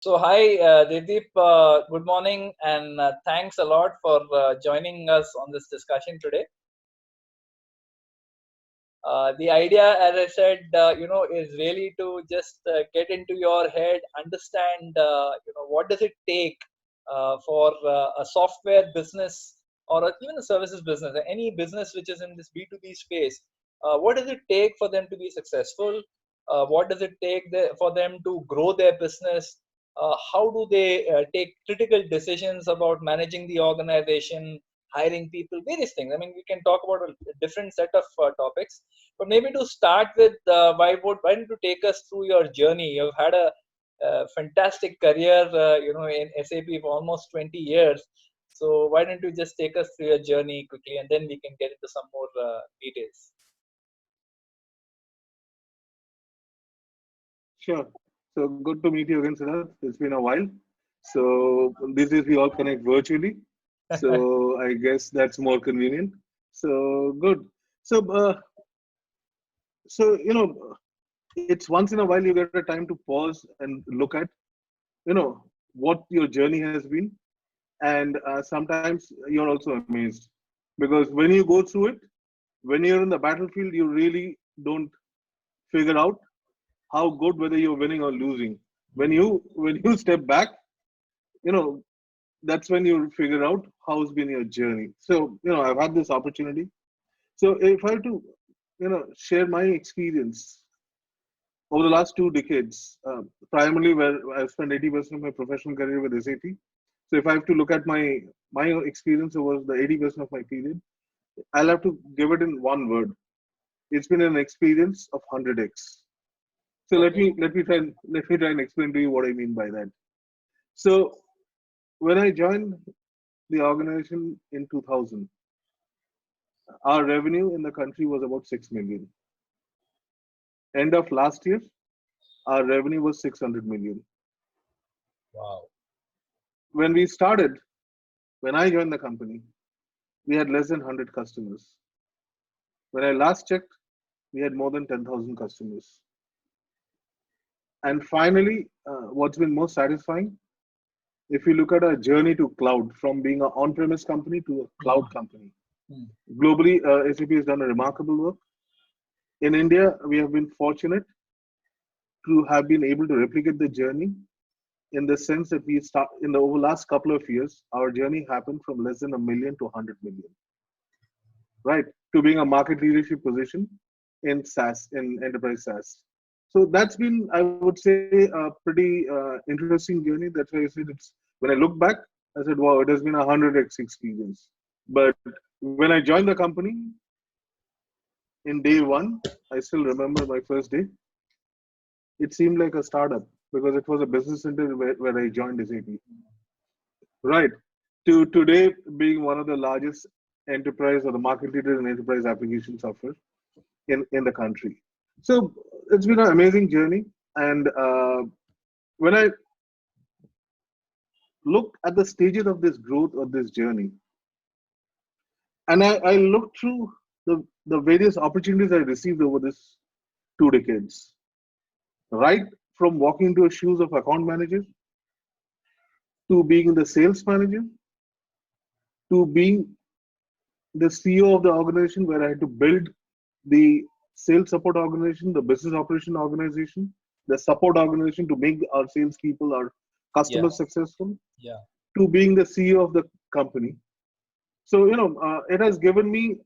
So, hi, Dedeep. Good morning, and thanks a lot for joining us on this discussion today. The idea, as I said, is really to just get into your head, understand, what does it take for a software business or even a services business, any business which is in this B2B space. What does it take for them to be successful? What does it take for them to grow their business? How do they take critical decisions about managing the organization, hiring people, various things? I mean, we can talk about a different set of topics, but maybe to start with, why don't you take us through your journey? You've had a fantastic career, in SAP for almost 20 years. So why don't you just take us through your journey quickly, and then we can get into some more details. Sure. So good to meet you again, Siddharth. It's been a while. So these days we all connect virtually. So I guess that's more convenient. So good. So it's once in a while you get a time to pause and look at what your journey has been, and sometimes you're also amazed because when you go through it, when you're in the battlefield, you really don't figure out how good, whether you're winning or losing. When you step back, you know that's when you figure out how's been your journey. So I've had this opportunity. So if I have to share my experience over the last 2 decades, primarily where I've spent 80% of my professional career with SAP. So if I have to look at my experience over the 80% of my period, I'll have to give it in one word. It's been an experience of 100x. So let Okay. me let me try and let me try and explain to you what I mean by that. So when I joined the organization in 2000, our revenue in the country was about 6 million. End of last year, our revenue was 600 million. Wow. When we started, when I joined the company, we had less than 100 customers. When I last checked, we had more than 10,000 customers. And finally, what's been most satisfying, if you look at our journey to cloud, from being an on-premise company to a cloud Hmm. company, Hmm. globally, SAP has done a remarkable work. In India, we have been fortunate to have been able to replicate the journey, in the sense that we start in the over last couple of years, our journey happened from less than a million to 100 million, right? To being a market leadership position in SaaS, in enterprise SaaS. So that's been, I would say, a pretty interesting journey. That's why I said it's, when I look back, I said, wow, it has been a 100x experience. But when I joined the company in day one, I still remember my first day. It seemed like a startup because it was a business center where I joined SAP. Right. To today being one of the largest enterprise or the market leader in enterprise application software in the country. So it's been an amazing journey. And when I look at the stages of this growth or this journey, and I look through the various opportunities I received over this 2 decades, right from walking into the shoes of account manager to being the sales manager to being the CEO of the organization, where I had to build the sales support organization, the business operation organization, the support organization to make our salespeople, our Yeah. customers successful, Yeah. to being the CEO of the company. So, it has given me,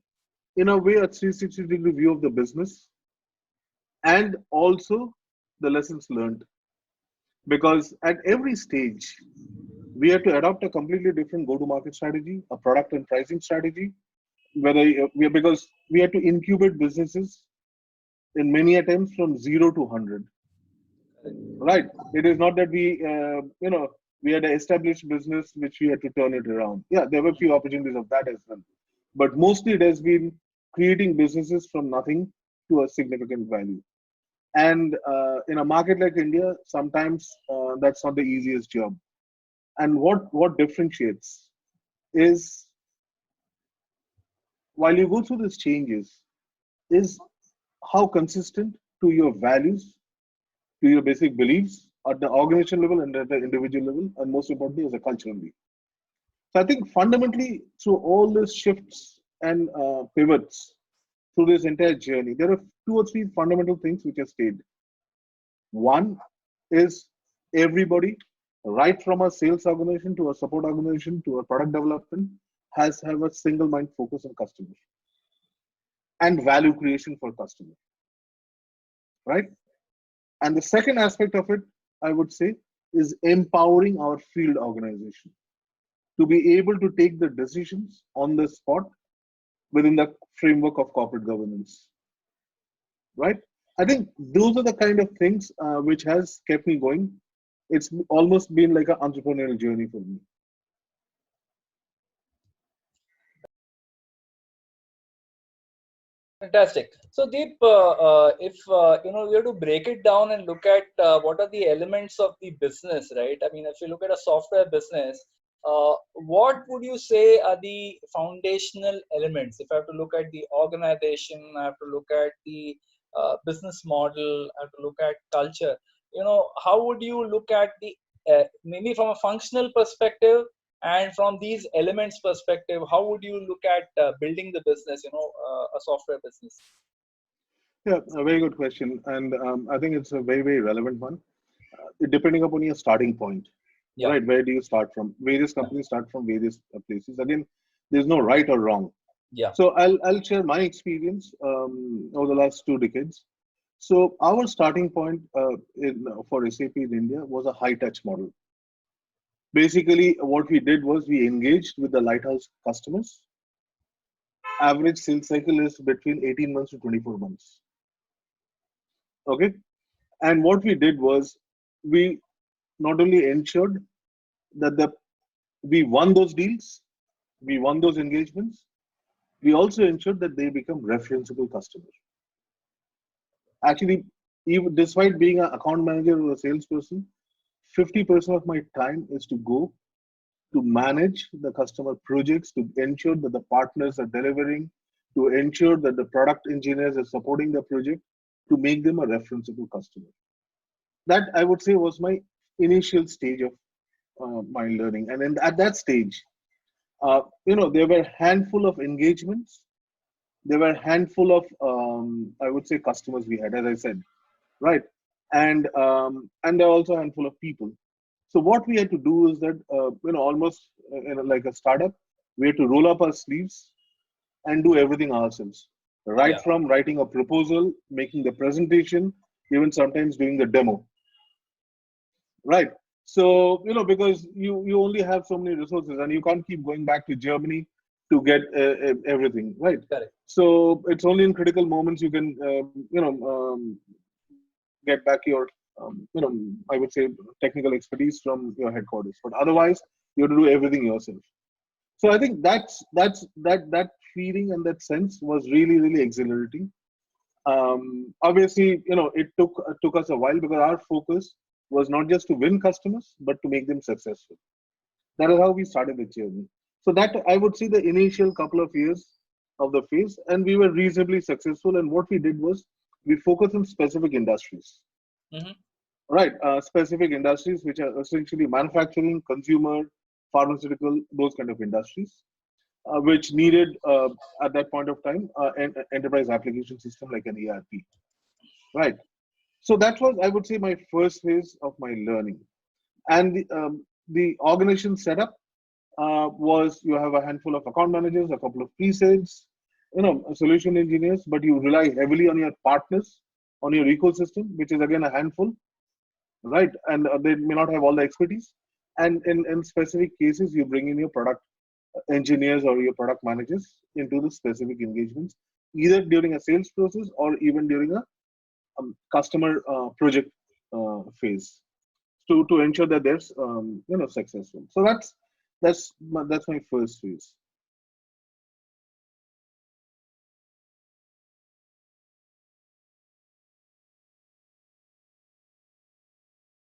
in a way, a 360-degree view of the business and also the lessons learned. Because at every stage, we had to adopt a completely different go-to-market strategy, a product and pricing strategy, whether because we had to incubate businesses in many attempts from 0 to 100. Right. It is not that we had an established business which we had to turn it around. Yeah, there were a few opportunities of that as well. But mostly it has been creating businesses from nothing to a significant value. And in a market like India, sometimes that's not the easiest job. And what differentiates is, while you go through these changes, is how consistent to your values, to your basic beliefs, at the organization level and at the individual level, and most importantly, as a cultural lead. So I think fundamentally, through all these shifts and pivots through this entire journey, there are two or three fundamental things which have stayed. One is everybody, right from a sales organization to a support organization to a product development, has have a single mind focus on customers and value creation for customers, right? And the second aspect of it, I would say, is empowering our field organization to be able to take the decisions on the spot within the framework of corporate governance, right? I think those are the kind of things which has kept me going. It's almost been like an entrepreneurial journey for me. Fantastic. So Deep, if you have to break it down and look at what are the elements of the business, right? I mean, if you look at a software business, what would you say are the foundational elements? If I have to look at the organization, I have to look at the business model, I have to look at culture. How would you look at the maybe from a functional perspective? And from these elements perspective, how would you look at building the business, a software business? Yeah, a very good question. And I think it's a very, very relevant one. Depending upon your starting point, Yeah, right? Where do you start from? Various yeah, companies start from various places. Again, there's no right or wrong. yeah. So I'll share my experience over the last 2 decades. So our starting point for SAP in India was a high touch model. Basically, what we did was we engaged with the lighthouse customers. Average sales cycle is between 18 months to 24 months. Okay. And what we did was we not only ensured that we won those deals, we won those engagements, we also ensured that they become referenceable customers. Actually, even despite being an account manager or a salesperson, 50% of my time is to go to manage the customer projects, to ensure that the partners are delivering, to ensure that the product engineers are supporting the project, to make them a referenceable customer. That I would say was my initial stage of my learning. And then at that stage, there were a handful of engagements. There were a handful of, I would say, customers we had, as I said, right? And there are also a handful of people. So what we had to do is that, almost like a startup, we had to roll up our sleeves and do everything ourselves. Right Yeah, from writing a proposal, making the presentation, even sometimes doing the demo. Right. So, because you only have so many resources and you can't keep going back to Germany to get everything, right? correct. So it's only in critical moments you can, get back your, I would say technical expertise from your headquarters. But Yeah, otherwise, you have to do everything yourself. So I think that feeling and that sense was really, really exhilarating. Obviously, it took us a while because our focus was not just to win customers, but to make them successful. That is how we started the journey. So that I would say the initial couple of years of the phase, and we were reasonably successful. And what we did was we focused on specific industries, hmm, right? Specific industries which are essentially manufacturing, consumer, pharmaceutical, those kind of industries, which needed at that point of time an enterprise application system like an ERP, right? So that was, I would say, my first phase of my learning. And the organization setup was you have a handful of account managers, a couple of pre-sales, solution engineers, but you rely heavily on your partners, on your ecosystem, which is again a handful, right? And they may not have all the expertise. And in specific cases, you bring in your product engineers or your product managers into the specific engagements, either during a sales process or even during a customer project phase to ensure that they're successful. So that's my first phase.